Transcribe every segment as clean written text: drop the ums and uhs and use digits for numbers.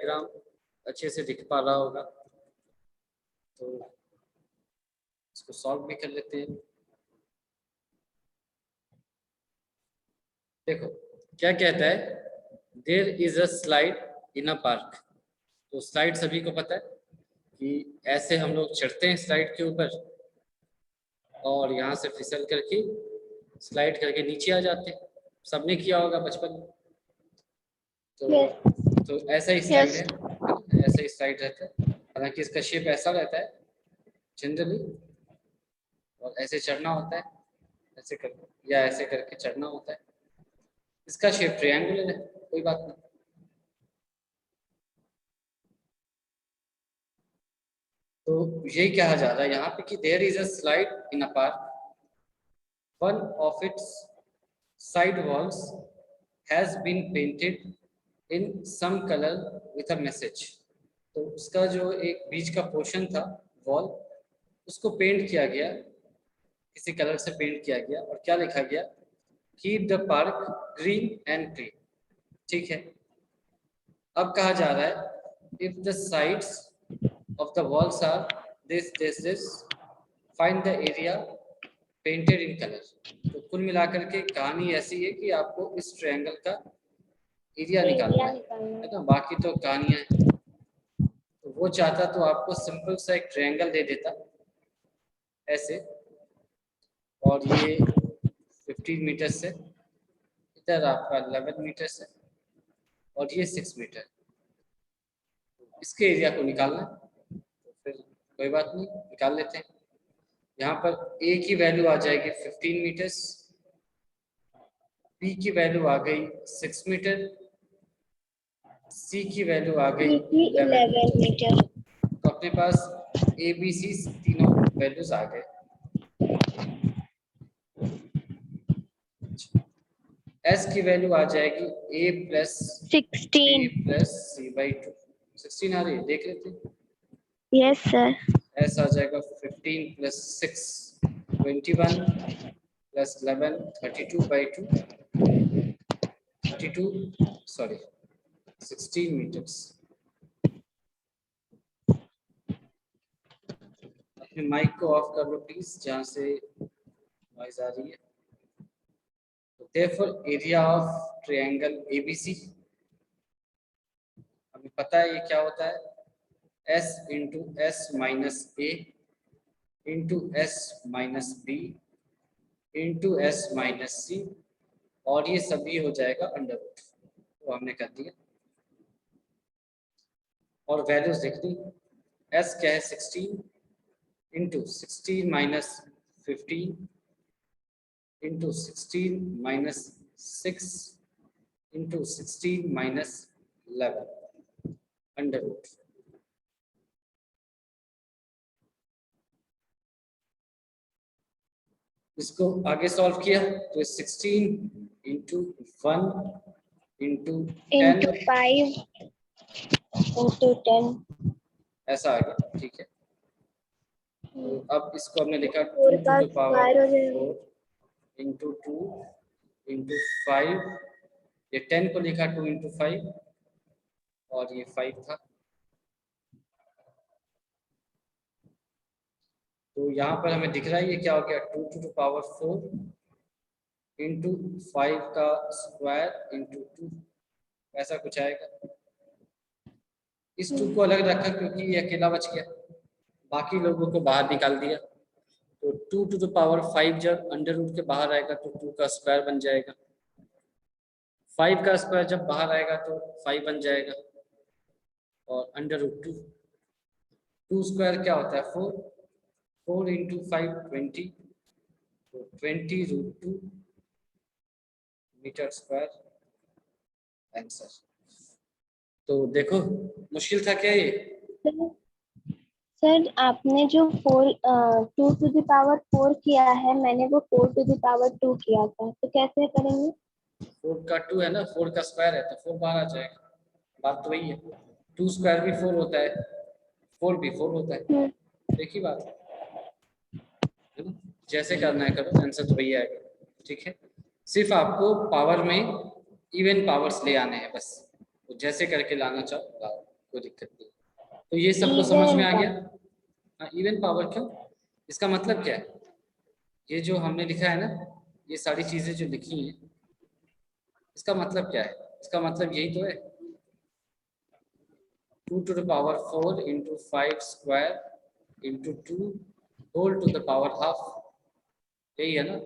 Diagram अच्छे से दिख पा रहा होगा, तो इसको सॉल्व भी कर लेते हैं। देखो क्या कहता है, there is a slide in a park. तो स्लाइड सभी को पता है कि ऐसे हम लोग चढ़ते हैं स्लाइड के ऊपर और यहाँ से फिसल करके स्लाइड करके नीचे आ जाते हैं। सबने किया होगा बचपन में। तो ऐसा ही स्लाइड है ना, ऐसा ही स्लाइड रहता है। हालांकि इसका शेप ऐसा रहता है जनरली, और ऐसे चढ़ना होता है, ऐसे करके या ऐसे करके चढ़ना होता है। इसका शेप ट्रायंगुलर है, कोई बात नहीं। तो यही कहा जा रहा है यहाँ पे कि there is a slide in a park, one of its side walls has been painted in some colour with a message. तो उसका जो एक बीच का पोर्शन था वॉल, उसको पेंट किया गया, किसी कलर से पेंट किया गया, और क्या लिखा गया, keep the park green and clean. ठीक है, अब कहा जा रहा है if the sides of the walls are this find the area painted in colour. तो कुल मिलाकर के कहानी ऐसी है कि आपको इस ट्रायंगल का एरिया निकालना है ना, बाकी तो कहानियां हैं। तो वो चाहता तो आपको सिंपल सा एक ट्रायंगल दे देता ऐसे, और ये 15 मीटर से, इधर आपका 11 मीटर से, और ये 6 मीटर, इसके एरिया को निकालना है। तो फिर कोई बात नहीं, निकाल लेते हैं। यहाँ पर ए की वैल्यू आ जाएगी 15 मीटर्स, बी की वैल्यू आ गई 6 मीटर, सी की वैल्यू आ गई 11 मीटर। तो अपने पास ए बी सी तीनों वैल्यूज आ गए। एस की वैल्यू आ जाएगी a प्लस 16 16 आ रही है, देख लेते हैं। Yes sir. एस आ जाएगा 15 प्लस 6 21 प्लस 11 32/2 16 मीटर्स। अपने माइक को ऑफ कर लो प्लीज, जहाँ से नॉइज आ रही है। तो therefore area of triangle ABC, हमें पता है ये क्या होता है, S into S minus A into S minus B into S minus C, और ये सभी हो जाएगा अंडर रूट। तो हमने कर दिया, और वैल्यूज देख दी। एस क्या है 16 into 16 minus 15 into 16 minus 6 into 16 minus 11 under root. इसको आगे सॉल्व किया तो 16 इंटू 1 इंटू 5 इंटू 10 ऐसा आ गया। ठीक है, तो अब इसको हमने लिखा 2 to the power 4 into 2 into 5, ये 10 को लिखा 2 इंटू 5, और ये 5 था। तो यहाँ पर हमें दिख रहा है ये क्या हो गया, 2 टू द पावर 4 इंटू 5 का स्क्वायर इंटू 2, ऐसा कुछ आएगा। इस 2 को अलग रखा क्योंकि ये अकेला बच गया, बाकी लोगों को बाहर निकाल दिया। तो 2 टू द पावर 5 जब अंडर रूट के बाहर आएगा तो 2 का स्क्वायर बन जाएगा, 5 का स्क्वायर जब बाहर आएगा तो 5 बन जाएगा, और अंडर रूट 2 स्क्वायर क्या होता है 4 इंटू 5 20, तो 20 रूट 2 मीटर स्क्वायर आंसर। तो देखो मुश्किल था क्या ये? सर आपने जो 2 टू द पावर 4 किया है, मैंने वो 4 टू द पावर 2 किया था, तो कैसे करेंगे? 4 का 2 है ना, 4 का स्क्वायर है तो 4 बाहर आ जाएगा, बात तो वही है। 2 स्क्वायर भी 4 होता है, 4 भी 4 होता है, एक ही बात है ना। जैसे करना है करो, आंसर तो वही आएगा। ठीक है, सिर्फ आपको पावर में इवन पावर्स ले आने हैं बस, तो जैसे करके लाना चाहो लाओ। कोई दिक्कत नहीं। तो ये सबको समझ में आ गया। हाँ, इवन पावर क्यों, इसका मतलब क्या है, ये जो हमने लिखा है ना, ये सारी चीजें जो लिखी हैं, इसका मतलब क्या है, इसका मतलब यही तो है, 2 to the power 4 into 5 square into 2 whole to the power half, यही है ना।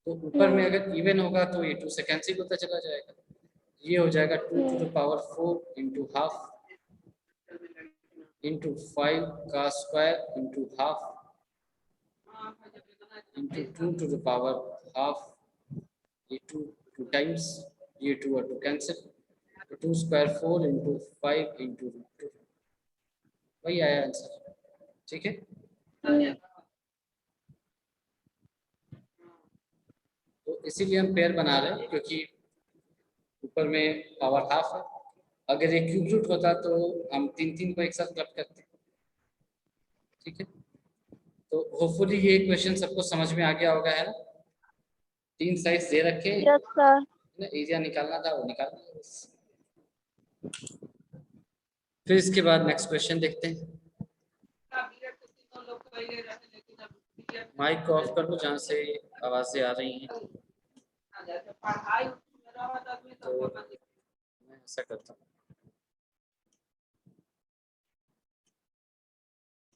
तो ऊपर में अगर इवन होगा तो ये 2 से कैंसिल होता चला जाएगा, ये हो जाएगा 2 to the power 4 into half into 5 का square into half into 2 to the power half, ये 2 टाइम्स, ये 2 और 2 कैंसिल, तो 2 स्क्वायर 4 into 5 into √2, वही आया आंसर। ठीक है, तो इसीलिए हम पेयर बना रहे हैं, क्योंकि ऊपर में पावर हाफ है। अगर ये क्यूब रूट होता तो हम 3 को एक साथ क्लब करते। ठीक है, तो होपफुली ये क्वेश्चन सबको समझ में आ गया होगा, है ना। 3 साइड्स दे रखे हैं, यस सर। एरिया निकालना था, वो निकालना है बस। फिर इसके बाद नेक्स्ट क्वेश्चन देखते हैं। माइक को ऑफ कर लो जहाँ से आवाजें आ रही हैं। तो मैं ऐसा करता हूँ,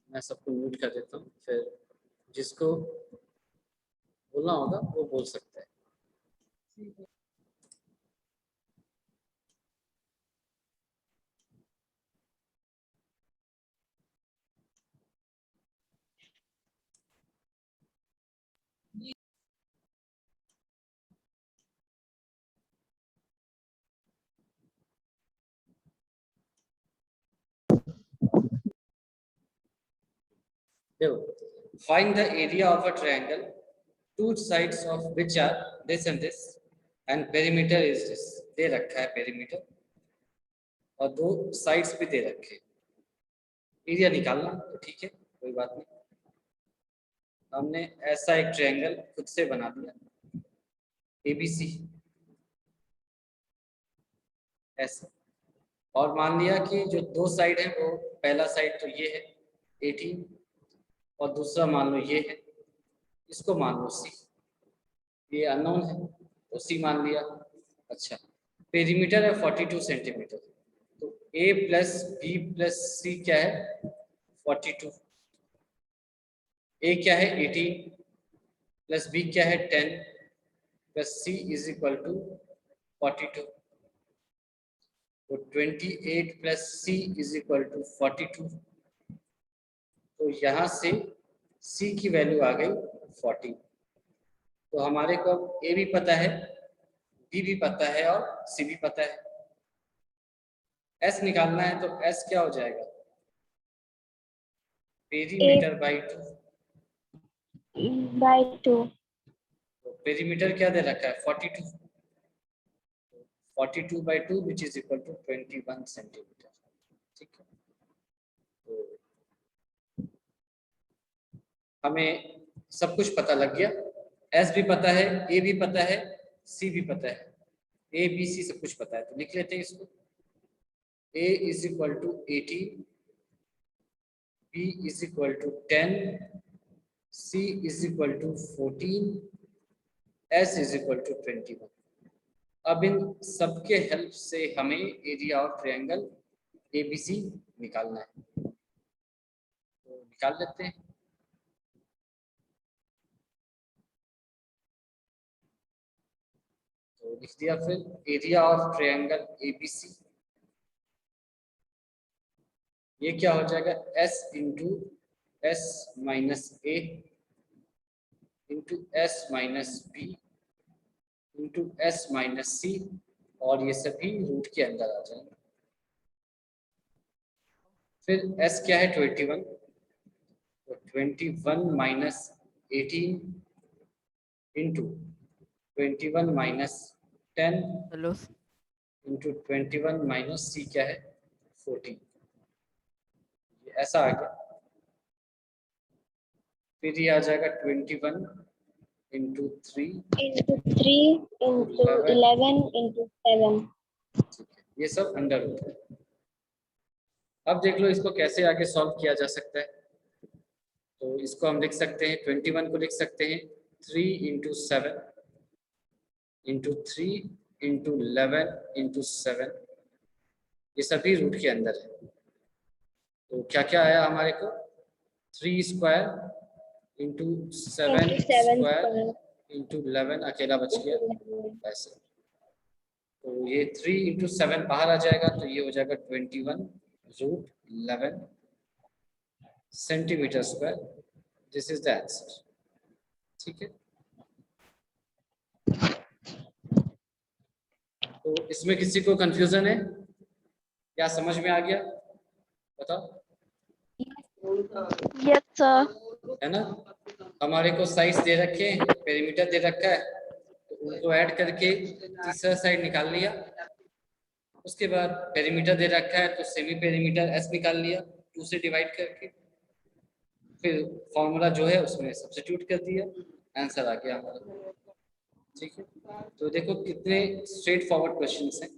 मैं सबको म्यूट कर देता हूँ, फिर जिसको बोलना होगा वो बोल सकता है। Find the area of a triangle, two sides of which are this and this, and perimeter is this. दे रखा है perimeter, और 2 साइड्स भी दे रखे। एरिया निकालना तो ठीक है, कोई बात नहीं। हमने ऐसा एक ट्रायंगल खुद से बना दिया, ABC ऐसा, और मान लिया कि जो 2 साइड है, वो पहला साइड तो ये है 18, और दूसरा मान लो ये है, इसको मान लो C, ये अननोन है तो C मान लिया। अच्छा, पेरीमीटर है 42 सेंटीमीटर, तो A plus B plus C क्या है 42, A क्या है 18 प्लस B क्या है 10 plus C is equal to 42, तो 28 plus C is equal to 42, तो यहाँ से C की वैल्यू आ गई 40। तो हमारे को A भी पता है, B भी पता है और C भी पता है। S निकालना है, तो S क्या हो जाएगा, पेरीमीटर बाई 2। तो पेरीमीटर क्या दे रखा है 42, 42 by 2 which is equal to 21 centimetre. ठीक है, तो हमें सब कुछ पता लग गया, एस भी पता है, ए भी पता है, सी भी पता है, ए बी सी सब कुछ पता है। तो लिख लेते हैं इसको, A is equal to 18, B is equal to 10, C is equal to 14, S is equal to 21। अब इन सबके हेल्प से हमें एरिया ऑफ ट्रायंगल एबीसी निकालना है, तो निकाल लेते हैं। तो लिख दिया, फिर एरिया ऑफ ट्रायंगल एबीसी, ये क्या हो जाएगा S into S minus A into S minus B into S minus C, और ये सभी रूट के अंदर आ जाएंगे। फिर S क्या है 21, तो 21 minus 18 into 21 minus 10 into 21 minus C क्या है 14, ये ऐसा आ गया। फिर ये आ जाएगा 21 इंटू 3 इंटू 3 इंटू 11 इंटू 7। ठीक है, ये सब अंडर रूट है। अब देख लो इसको कैसे आगे सॉल्व किया जा सकता है। तो इसको हम लिख सकते हैं, 21 को लिख सकते हैं 3 × 7 × 3 × 11 × 7, ये सभी रूट के अंदर है। तो क्या क्या आया हमारे को, 3 स्क्वायर इंटू 7 स्क्वायर इंटू 11 अकेला बच गया ऐसे। तो ये 3 × 7 बाहर आ जाएगा, तो ये हो जाएगा 21√11 centimetre square. This is the answer. ठीक है, तो इसमें किसी को कंफ्यूजन है या समझ में आ गया, बताओ। Yes sir. है ना, हमारे को साइज दे रखे हैं, पेरीमीटर दे रखा है, तो उनको ऐड करके तीसरा साइड निकाल लिया। उसके बाद पेरीमीटर दे रखा है तो सेमी पेरीमीटर एस निकाल लिया 2 से डिवाइड करके, फिर फॉर्मूला जो है उसमें सब्स्टिट्यूट कर दिया, आंसर आ गया हमारा। ठीक है, तो देखो कितने स्ट्रेट फॉरवर्ड क्वेश्चंस हैं।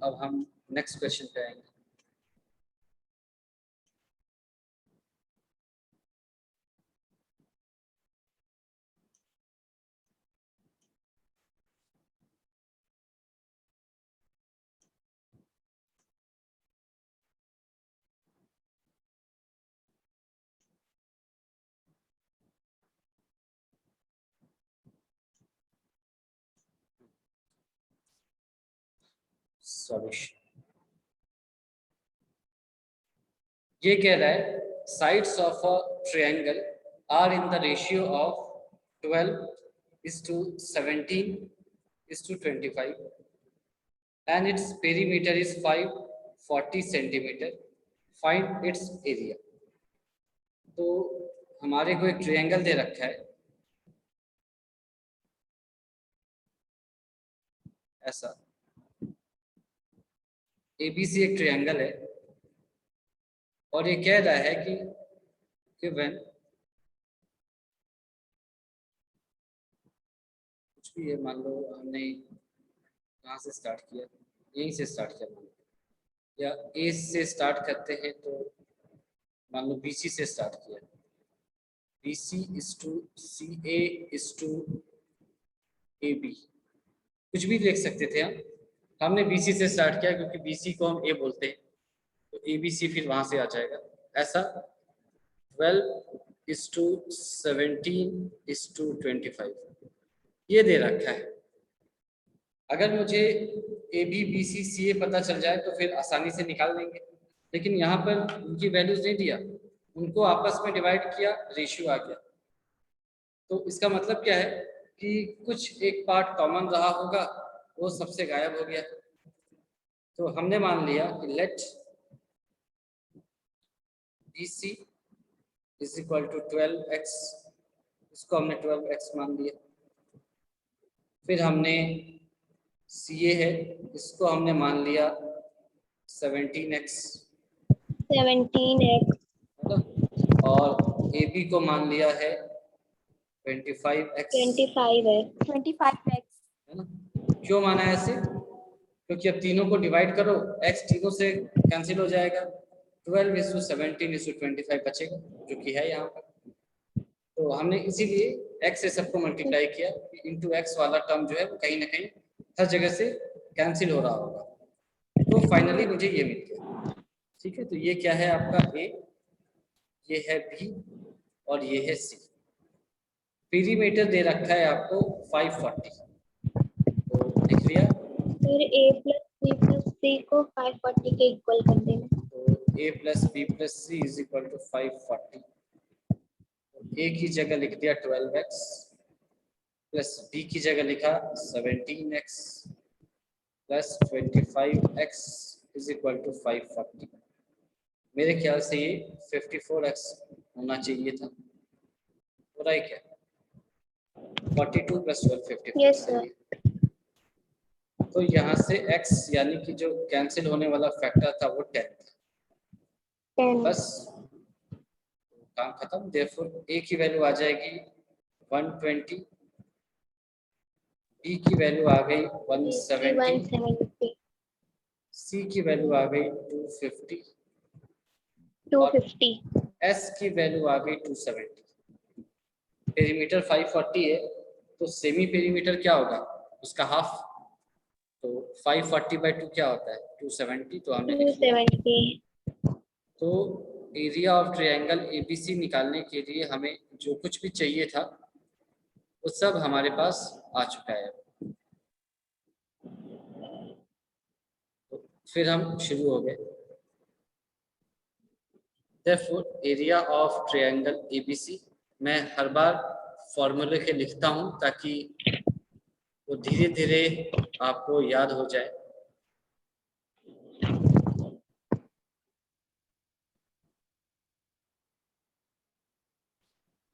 अब हम नेक्स्ट क्वेश्चन पे आएंगे। सॉल्यूशन ये कह रहा है, sides of a triangle are in the ratio of 12:17:25 and its perimeter is 540 centimeter. Find its area. तो हमारे को एक ट्रायंगल दे रखा है ऐसा, ABC एक ट्रायंगल है, और ये कह रहा है कि गिवन कुछ भी है, मान लो हमने कहाँ से स्टार्ट किया, यहीं से स्टार्ट किया मान लो, या ए से स्टार्ट करते हैं तो मान लो BC से स्टार्ट किया, BC is to CA is to AB, कुछ भी लिख सकते थे हम। हमने BC से स्टार्ट किया क्योंकि BC को हम A बोलते हैं, तो ABC फिर वहां से आ जाएगा ऐसा। 12:17:25 ये दे रखा है। अगर मुझे AB BC CA पता चल जाए तो फिर आसानी से निकाल लेंगे, लेकिन यहाँ पर उनकी वैल्यूज नहीं दिया, उनको आपस में डिवाइड किया, रेशियो आ गया। तो इसका मतलब क्या है कि कुछ एक पार्ट कॉमन रहा होगा, वो सबसे गायब हो गया। तो हमने मान लिया कि let BC is equal to 12x, इसको हमने 12x मान लिया। फिर हमने CA है, इसको हमने मान लिया 17x, 17x, और AB को मान लिया है 25x, 25x, है ना। क्यों माना है ऐसे, क्योंकि अब तीनों को डिवाइड करो, x तीनों से कैंसिल हो जाएगा, 12:17:25 बचेगा, जो कि है यहाँ पर। तो हमने इसीलिए x से सबको मल्टीप्लाई किया, इंटू x वाला टर्म जो है वो कहीं ना कहीं हर जगह से कैंसिल हो रहा होगा। तो फाइनली मुझे ये मिल गया। ठीक है, तो ये क्या है आपका A, ये है B और ये है C। पेरीमीटर दे रखा है आपको 540, तो लिख लिया। फिर A + B + C को 540 के इक्वल कर देना। तो A + B + C is equal to 540। A की जगह लिख दिया 12x, प्लस B की जगह लिखा 17x, plus 25x is equal to 540। मेरे ख्याल से ये 54x होना चाहिए था, हो रहा है क्या? 42 + 12 54। Yes sir. तो यहाँ से x यानी कि जो कैंसिल होने वाला फैक्टर था वो 10 था, 10, बस काम खत्म। देयरफॉर A की वैल्यू आ जाएगी 120, B की वैल्यू आ गई 170, C की वैल्यू आ गई 250, 250, S की वैल्यू आ गई 270। पेरीमीटर 540 है, तो सेमी पेरीमीटर क्या होगा उसका हाफ, तो 540/2 क्या होता है 270, तो हमने लिख लिया। 270। तो एरिया ऑफ ट्रायंगल एबीसी निकालने के लिए हमें जो कुछ भी चाहिए था वो सब हमारे पास आ चुका है। तो फिर हम शुरू हो गए। Therefore, area of triangle ABC, मैं हर बार फॉर्मूले के लिखता हूं ताकि वो धीरे धीरे आपको याद हो जाए।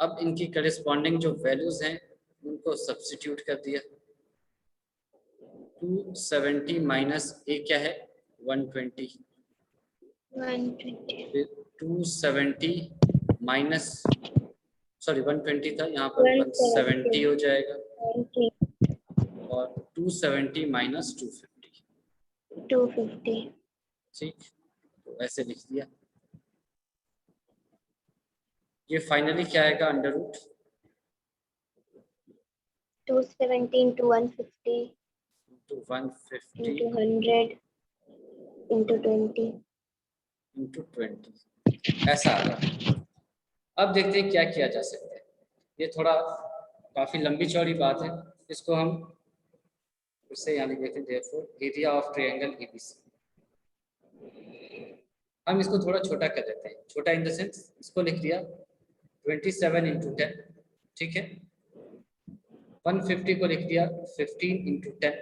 अब इनकी करेस्पॉन्डिंग जो वैल्यूज हैं उनको सब्स्टिट्यूट कर दिया। 270 माइनस ए क्या है 120, 120, फिर 270 माइनस, सॉरी 120 था, यहाँ पर 170 हो जाएगा, 170, और 270 माइनस 250, 250, ठीक, तो ऐसे लिख दिया। ये फाइनली क्या आएगा under root 270 into 150 into 150 into 100 into 20. into 20, ऐसा आ रहा। अब देखते हैं क्या किया जा सकता है। ये थोड़ा काफी लंबी चौड़ी बात है, इसको हम उससे यानी देखते हैं। therefore area of triangle ABC, हम इसको थोड़ा छोटा कर देते हैं। छोटा इन द सेंस इसको लिख दिया 27 into 10, ठीक है। 150 को लिख दिया 15 into 10,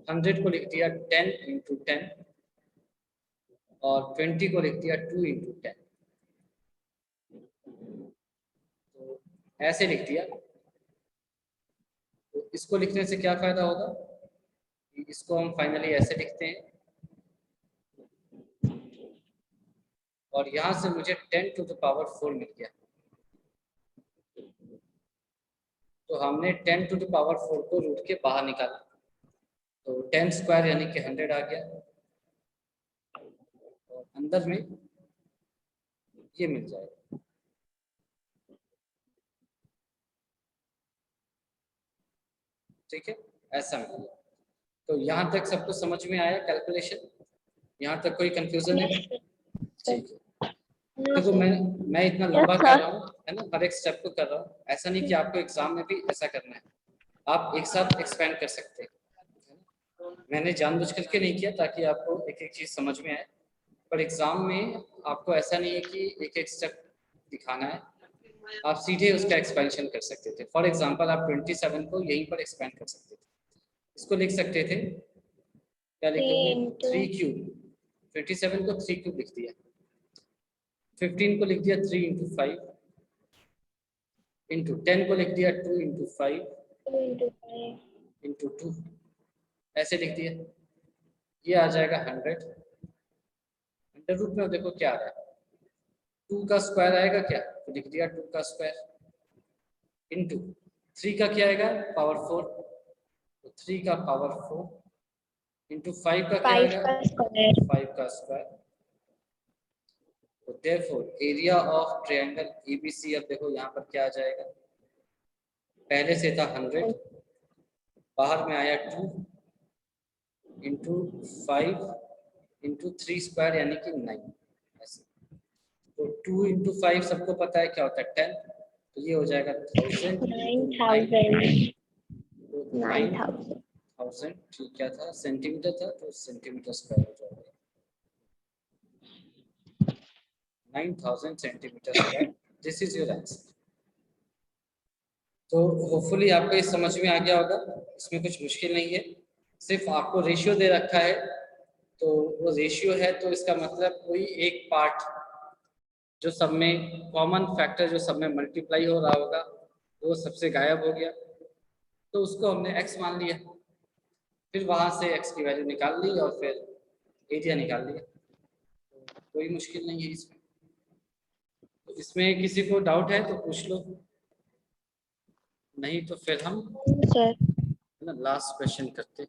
100 को लिख दिया 10 into 10, और 20 को लिख दिया 2 into 10। तो ऐसे लिख दिया। तो इसको लिखने से क्या फायदा होगा, इसको हम फाइनली ऐसे लिखते हैं, और यहां से मुझे 10 to the power 4 मिल गया। तो हमने 10 to the power 4 को रूट के बाहर निकाला, तो 10 स्क्वायर यानी कि 100 आ गया, और अंदर में ये मिल जाएगा। ठीक है, ऐसा मिल गया। तो यहाँ तक सबको समझ में आया कैलकुलेशन, यहाँ तक कोई कंफ्यूजन है? ठीक है, देखो मैं इतना लंबा कर रहा हूँ है ना, हर एक स्टेप को कर रहा हूँ, ऐसा नहीं कि आपको एग्जाम में भी ऐसा करना है, आप एक साथ एक्सपेंड कर सकते हैं। मैंने जानबूझ करके नहीं किया ताकि आपको एक एक चीज समझ में आए, पर एग्जाम में आपको ऐसा नहीं है कि एक एक स्टेप दिखाना है, आप सीधे उसका एक्सपेंशन कर सकते थे। फॉर एग्जाम्पल आप 27 को यहीं पर एक्सपेंड कर सकते थे। इसको लिख सकते थे, क्या लिखोगे 3 क्यूब, 27 को 3 क्यूब लिख दिया, 15 को लिख दिया 3 into 5, इंटू 10 को लिख दिया 2 into 5 into 2, ऐसे लिख दिया। ये आ जाएगा 100। अंडर रूट में देखो क्या आ रहा है, 2 का स्क्वायर आएगा क्या, तो लिख दिया 2 का स्क्वायर इंटू 3 का क्या आएगा पावर 4, तो 3 का पावर 4 इंटू 5 का क्या आएगा 5 का स्क्वायर। तो therefore area of triangle ABC, अब देखो यहाँ पर क्या आ जाएगा, पहले से था 100, बाहर में आया 2 इंटू 5 इंटू 3 स्क्वायर यानी कि 9, ऐसे। तो 2 इंटू 5 सबको पता है क्या होता है 10, तो ये हो जाएगा 1000 9000, ठीक क्या था सेंटीमीटर था, तो सेंटीमीटर स्क्वायर हो जाएगा 9000 centimetre square. This is your answer. तो होपफुली आपको ये समझ में आ गया होगा, इसमें कुछ मुश्किल नहीं है, सिर्फ आपको रेशियो दे रखा है, तो वो रेशियो है तो इसका मतलब कोई एक पार्ट जो सब में कॉमन फैक्टर जो सब में मल्टीप्लाई हो रहा होगा वो सबसे गायब हो गया, तो उसको हमने x मान लिया, फिर वहां से x की वैल्यू निकाल ली और फिर एरिया निकाल लिया। तो कोई मुश्किल नहीं है इसमें। तो इसमें किसी को डाउट है तो पूछ लो, नहीं तो फिर हम सर ना लास्ट क्वेश्चन करते।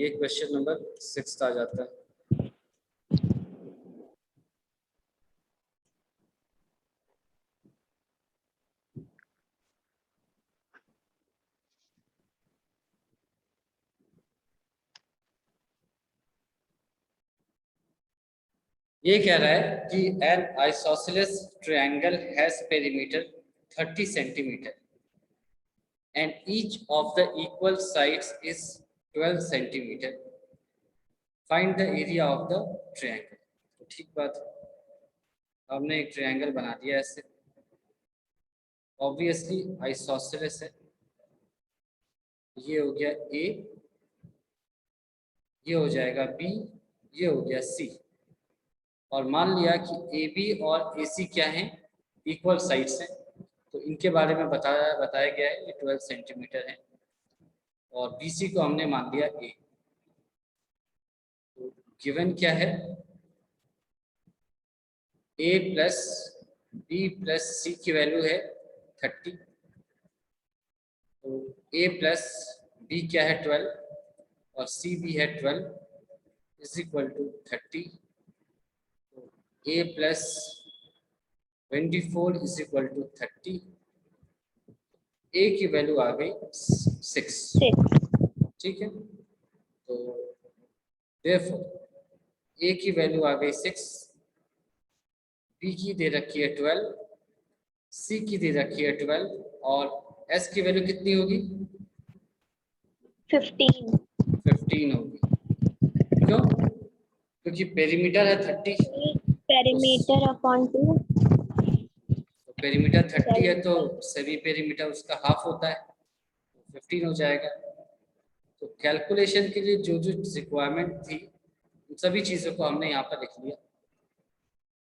ये क्वेश्चन नंबर 6 आ जाता है। ये कह रहा है कि N isosceles triangle has perimeter 30 centimetre and each of the equal sides is 12 centimetre. Find the area of the triangle. तो ठीक बात है, हमने एक ट्रायंगल बना दिया ऐसे, ऑब्वियसली आइसोसेलेस है। ये हो गया ए, ये हो जाएगा बी, ये हो गया सी। और मान लिया कि ए बी और ए सी क्या हैं, इक्वल साइड्स हैं, तो इनके बारे में बताया गया है ये 12 सेंटीमीटर है। और बी सी को हमने मान लिया ए। तो गिवन क्या है, ए प्लस बी प्लस सी की वैल्यू है 30। तो ए प्लस बी क्या है 12 और सी भी है 12 is equal to 30। a plus 24 is equal to 30। a की वैल्यू आ गई 6। ठीक है, तो therefore a की वैल्यू आ गई 6, b की दे रखी है 12, c की दे रखी है 12 और s की वैल्यू कितनी होगी 15 होगी। क्यों? क्योंकि पेरीमीटर है 30, पेरीमीटर अपॉन 2। तो पेरीमीटर 30 है तो सेमी पेरीमीटर उसका हाफ होता है, 15 हो जाएगा। तो कैलकुलेशन के लिए जो जो रिक्वायरमेंट थी उन सभी चीज़ों को हमने यहाँ पर लिख लिया।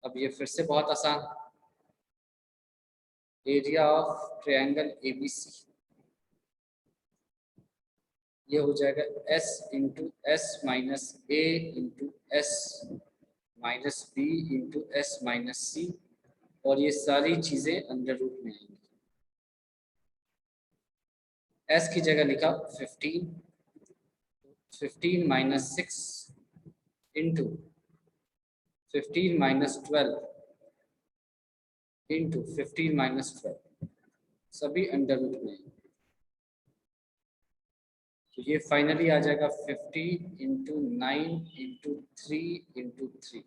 अब ये फिर से बहुत आसान, एरिया ऑफ ट्रायंगल एबीसी, ये हो जाएगा S into S minus A into S minus B into S minus C, और ये सारी चीज़ें अंडर रूट में आएंगी। S की जगह लिखा 15 minus 6 into 15 minus 12 into 15 minus 12, सभी अंडर रूट में। तो ये फाइनली आ जाएगा 50 इंटू 9 इंटू 3 इंटू 3।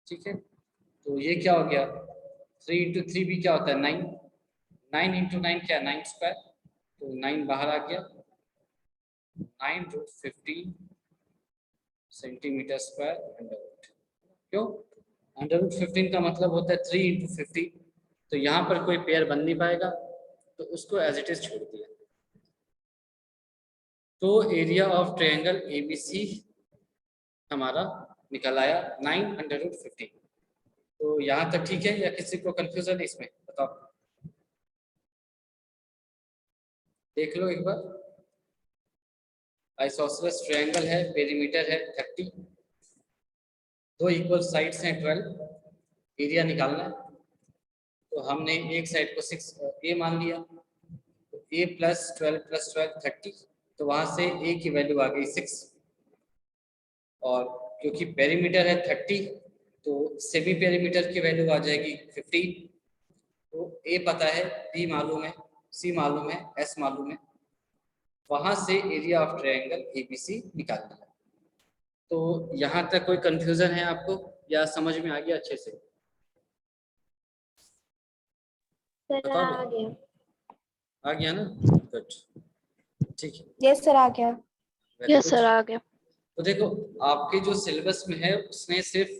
ठीक है, तो ये क्या हो गया, 3 इंटू 3 भी क्या होता है 9, 9 इंटू 9 क्या 9 स्क्वायर, तो 9 बाहर आ गया, 9 root 15 centimetre square under root. क्यों, अंडर रूट 15 का मतलब होता है 3 इंटू 15, तो यहाँ पर कोई पेयर बन नहीं पाएगा तो उसको एज इट इज छोड़ दिया। तो एरिया ऑफ ट्रायंगल एबीसी हमारा निकल आया 9 अंडर रूट 15। तो यहाँ तक ठीक है या किसी को कंफ्यूजन है इसमें, बताओ, देख लो एक बार। आइसोसेलेस ट्रायंगल है, पेरीमीटर है 30, दो इक्वल साइड्स हैं 12, एरिया निकालना है। तो हमने एक साइड को 6 ए मान लिया, तो ए प्लस 12 30, तो वहां से ए की वैल्यू आ गई 6, और क्योंकि पेरीमीटर है 30 तो सेमी पेरीमीटर की वैल्यू आ जाएगी 15। तो ए पता है, बी मालूम है, सी मालूम है, एस मालूम है, वहां से एरिया ऑफ ट्रायंगल एबीसी निकाल लिया। तो यहाँ तक कोई कंफ्यूजन है आपको या समझ में आ गया अच्छे से? सर आ गया। आ गया ना, गुड, ठीक है। यस सर आ गया। यस सर आ गया। तो देखो आपके जो सिलेबस में है उसने सिर्फ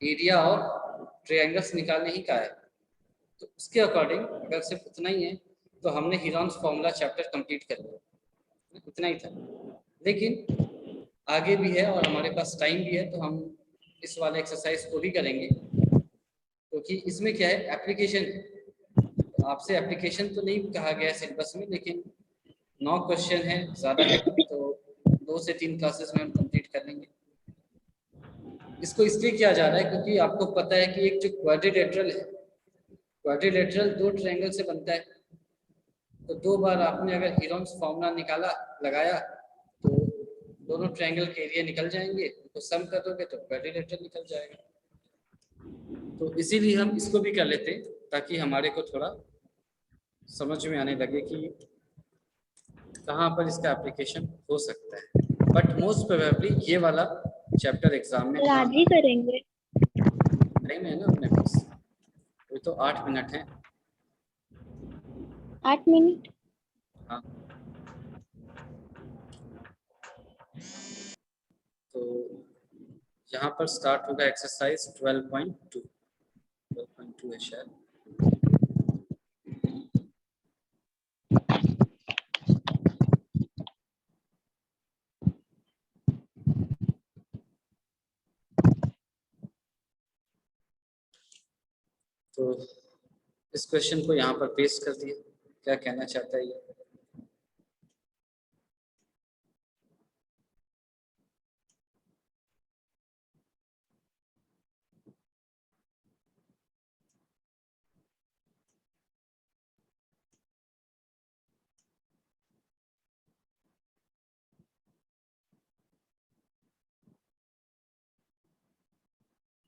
एरिया और ट्रायंगल्स निकालने ही कहा है, तो उसके अकॉर्डिंग अगर सिर्फ उतना ही है तो हमने हीरोन्स फॉर्मूला चैप्टर कंप्लीट कर लिया, इतना ही था। लेकिन आगे भी है और हमारे पास टाइम भी है, तो हम इस वाले एक्सरसाइज को भी करेंगे, क्योंकि इसमें क्या है एप्लीकेशन है। तो आपसे एप्लीकेशन तो नहीं कहा गया है सिलेबस में, लेकिन 9 क्वेश्चन है, ज़्यादा है, तो 2 से 3 क्लासेस में हम कंप्लीट कर लेंगे। इसको इसलिए किया जा रहा है क्योंकि आपको पता है कि एक जो क्वाड्रिलेटरल है, क्वाड्रिलेटरल 2 ट्रायंगल से बनता है, तो 2 बार आपने अगर हीरोन्स फॉर्मूला निकाला लगाया तो दोनों ट्रायंगल के एरिया निकल जाएंगे, तो सम कर दोगे तो क्वाड्रिलेटरल निकल जाएगा। तो इसीलिए हम इसको भी कर लेते हैं ताकि हमारे को थोड़ा समझ में आने लगे कि कहाँ पर इसका एप्लीकेशन हो सकता है। बट मोस्ट प्रोबेबली ये वाला चैप्टर एग्जाम में सर आज ही करेंगे? टाइम है ना अपने पास, वो तो 8 मिनट है। 8 मिनट? हाँ, तो यहाँ पर स्टार्ट होगा एक्सरसाइज 12.2 है शायद। तो इस क्वेश्चन को यहाँ पर पेस्ट कर दिया, क्या कहना चाहता है ये।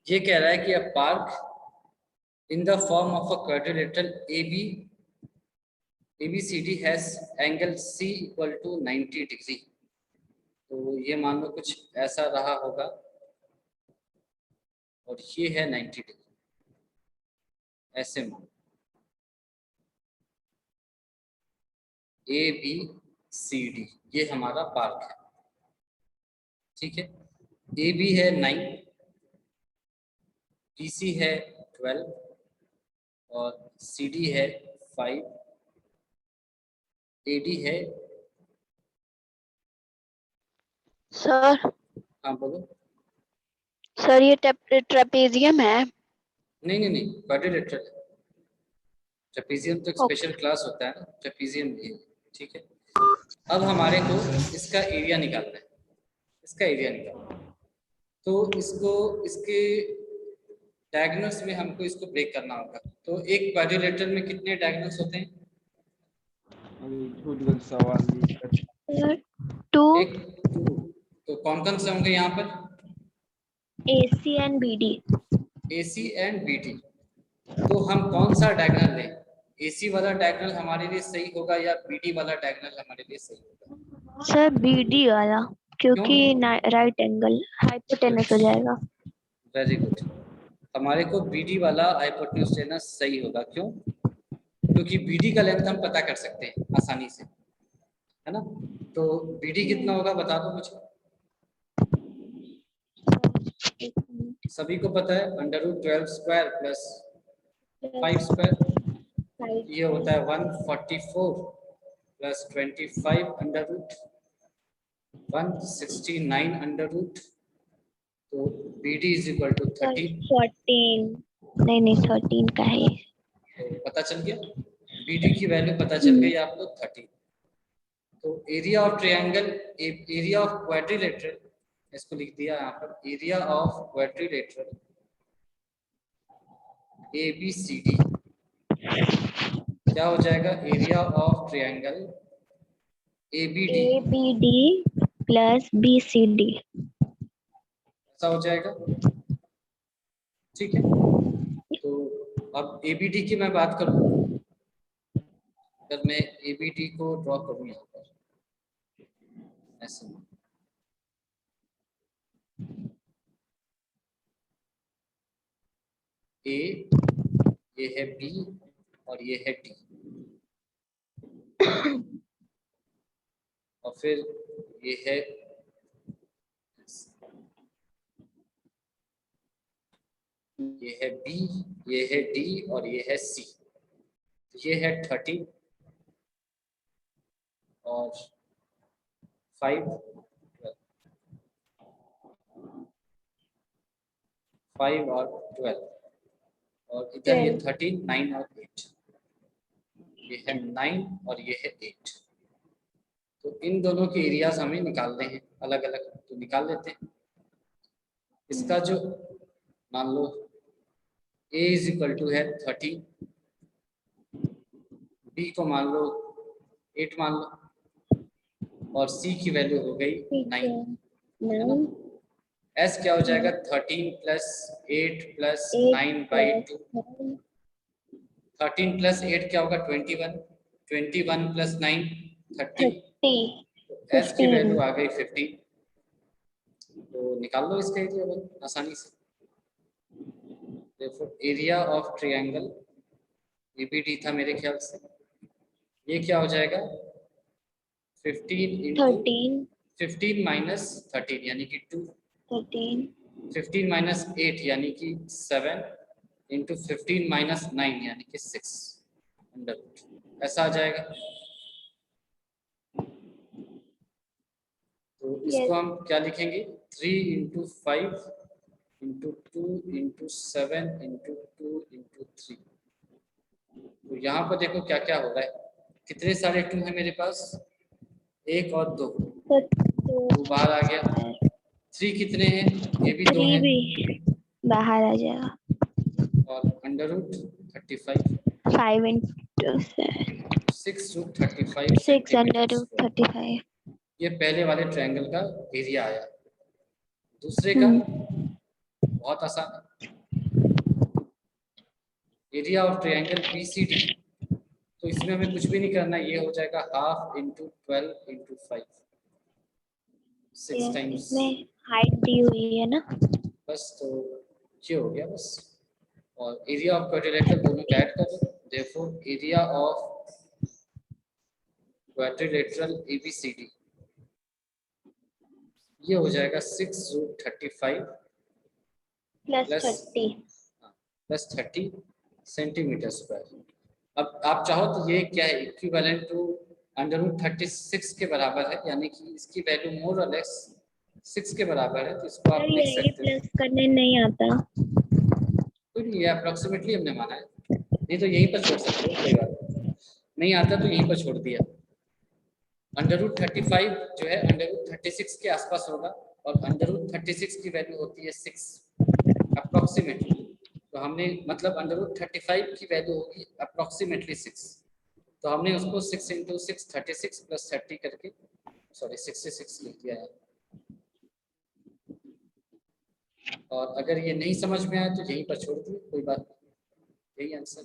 ये कह रहा है कि a park in the form of a quadrilateral ABCD has angle C equal to 90 degree. तो ये मान लो कुछ ऐसा रहा होगा और ये है 90 डिग्री, ऐसे मान ABCD ये हमारा पार्क है, ठीक है। AB है 9, BC है 12 और CD है 5, AD है। सर हाँ बोलो। सर ये ट्रेपेजियम है? नहीं नहीं नहीं, क्वाड्रिलेटरल है। ट्रेपेजियम तो एक स्पेशल क्लास होता है ना, ट्रेपेजियम ये, ठीक है। अब हमारे को इसका एरिया निकालना है, इसका एरिया निकालना है। तो इसको इसके डायगोनल्स में हमको इसको ब्रेक करना होगा। तो एक क्वाड्रिलेटरल में कितने डायगोनल्स होते हैं? सर 2 एक 2। तो कौन कौन से होंगे यहाँ पर? AC and BD। AC and BD। तो हम कौन सा डायगोनल लें? AC वाला डायगोनल हमारे लिए सही होगा या BD वाला डायगोनल हमारे लिए सही होगा? सर BD वाला, क्योंकि राइट एंगल हाइपोटेनस हो जाएगा। वेरी गुड, हमारे को BD वाला हाइपोटेन्यूज लेना सही होगा। क्यों? क्योंकि BD का लेंथ हम पता कर सकते हैं आसानी से, है ना। तो BD कितना होगा बता दो मुझे। सभी को पता है √12 स्क्वायर प्लस 5 स्क्वायर, ये होता है 144 प्लस 25 √ 169 √ तो BD इज इक्वल टू 13। 14 नहीं 13 का है ये। तो पता चल गया, BD की वैल्यू पता चल गई आपको 13। तो area of triangle, area of quadrilateral, इसको लिख दिया यहाँ पर, एरिया ऑफ क्वाड्रिलेटरल ABCD क्या हो जाएगा? Area of triangle ABD plus BCD ऐसा हो जाएगा, ठीक है। तो अब ABD की मैं बात करूं, अगर मैं ABD को ड्रॉ करूं यहाँ पर ऐसे, A, ये है B और ये है D, और फिर ये है B, ये है D और ये है C। ये है 13 और 5 और 12, और इधर ये 13, 9 और 8, ये है 9 और ये है 8। तो इन दोनों के एरियाज हमें निकालने हैं अलग अलग, तो निकाल लेते हैं। इसका जो मान लो A इज इक्वल टू है 30, B को मान लो 8 मान लो, और C की वैल्यू हो गई ठीक है 9। 9 S क्या हो जाएगा 13 प्लस 8 प्लस 9 बाई 2। 13 प्लस 8 क्या होगा 21, 21 प्लस 9 30, 30 S की 15 वैल्यू आ गई 15। तो निकाल लो इसका एरिया बल आसानी से। देखो एरिया ऑफ ट्रायंगल ABD था मेरे ख्याल से, ये क्या हो जाएगा 15 इंटू 13 15 माइनस 13 यानी कि 2, 13 15 माइनस 8 यानी कि 7 इंटू 15 माइनस 9 यानी कि 6 अंडर रूट, ऐसा आ जाएगा। तो इसको Yes. हम क्या लिखेंगे 3 into 5 into 2 into 7 into 2 into 3। तो यहाँ पर देखो क्या क्या हो रहा है, कितने सारे 2 है मेरे पास, 1 और 2, तो 2 बाहर आ गया। 3 कितने हैं, ये भी 2 3 हैं, भी बाहर आ जाएगा। और under root 35, 5 into 6 root 35 6 under centimetre root square. 35। ये पहले वाले ट्रायंगल का एरिया आया। दूसरे का बहुत आसान है, एरिया ऑफ ट्रायंगल BCD। तो इसमें हमें कुछ भी नहीं करना, ये हो जाएगा हाफ इंटू 12 इंटू 5, 6 टाइम्स, इसमें हाइट दी हुई है ना। बस। तो ये हो गया बस। और एरिया ऑफ क्वाड्रिलेटरल दोनों का ऐड कर दो, therefore area of quadrilateral ABCD ये हो जाएगा 6 रूट 35 प्लस 30 सेंटीमीटर स्क्वायर। अब आप चाहो तो ये क्या है इक्विवेलेंट टू अंडर रूट 36 के बराबर है, यानी कि इसकी वैल्यू मोर और लेस 6 के बराबर है, तो इसको आप लिख ये सकते हो। प्लस करने नहीं आता। कोई नहीं, ये अप्रोक्सीमेटली हमने माना है, नहीं तो यहीं पर छोड़ सकते हो, कोई बात नहीं आता तो यहीं पर छोड़ दिया। अंडर रूट 35 जो है अंडर रूट 36 के आसपास होगा, और अंडर रूट 36 की वैल्यू होती है 6 अप्रोक्सीमेटली। तो हमने मतलब अंडर रूट 35 की वैल्यू होगी अप्रोक्सीमेटली 6, तो हमने उसको 6 इंटू 6 36 प्लस 30 करके, सॉरी 66 लिख दिया है। और अगर ये नहीं समझ में आए तो यहीं पर छोड़ दिए, कोई बात नहीं, यही आंसर।